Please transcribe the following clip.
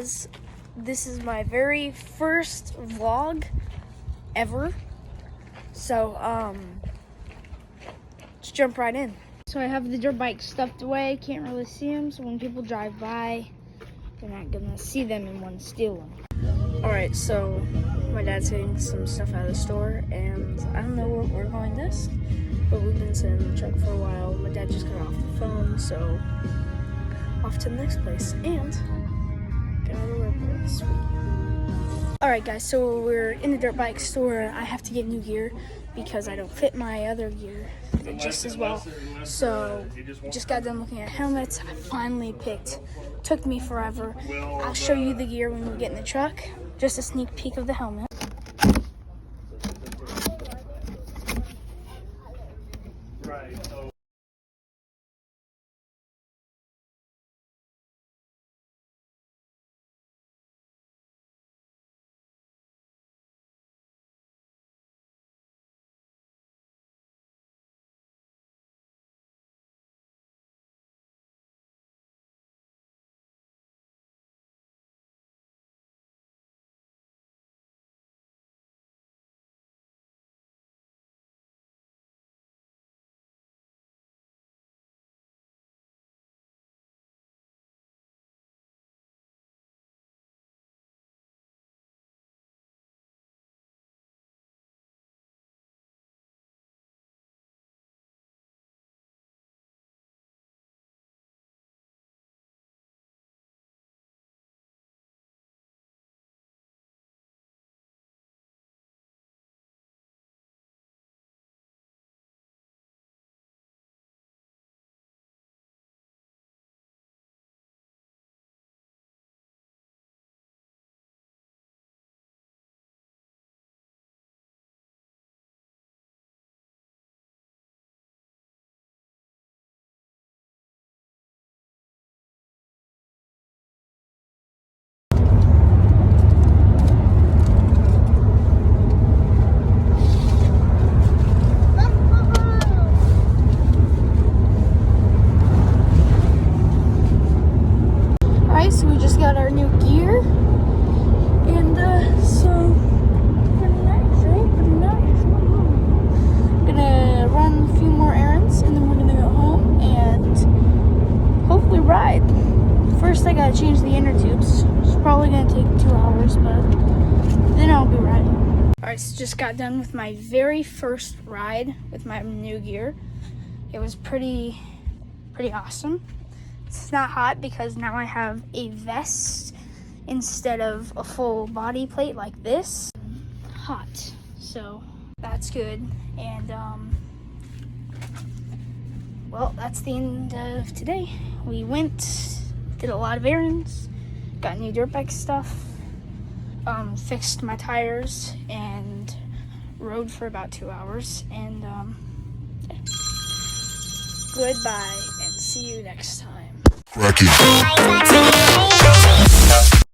guys, this is my very first vlog ever. So, let's jump right in. So I have the dirt bike stuffed away, can't really see them, so when people drive by, they're not gonna see them and want to steal them. Alright, so my dad's getting some stuff out of the store, and I don't know where we're going this, but we've been sitting in the truck for a while. My dad just got off the phone, so off to the next place, and get out of the airport. Sweet. Alright guys, so we're in the dirt bike store. I have to get new gear because I don't fit my other gear just as well. So just got done looking at helmets. I finally picked. Took me forever. I'll show you the gear when we get in the truck. Just a sneak peek of the helmet. So we just got our new gear, and so pretty nice, right? Pretty nice. I'm gonna run a few more errands, and then we're gonna go home and hopefully ride. First, I gotta change the inner tubes. It's probably gonna take 2 hours, but then I'll be riding. All right, so just got done with my very first ride with my new gear. It was pretty awesome. It's not hot because now I have a vest instead of a full body plate like this. Hot, so that's good. And well, that's the end of today. We went, did a lot of errands, got new dirt bike stuff, fixed my tires, and rode for about 2 hours. And yeah. Goodbye, and see you next time. Rocky.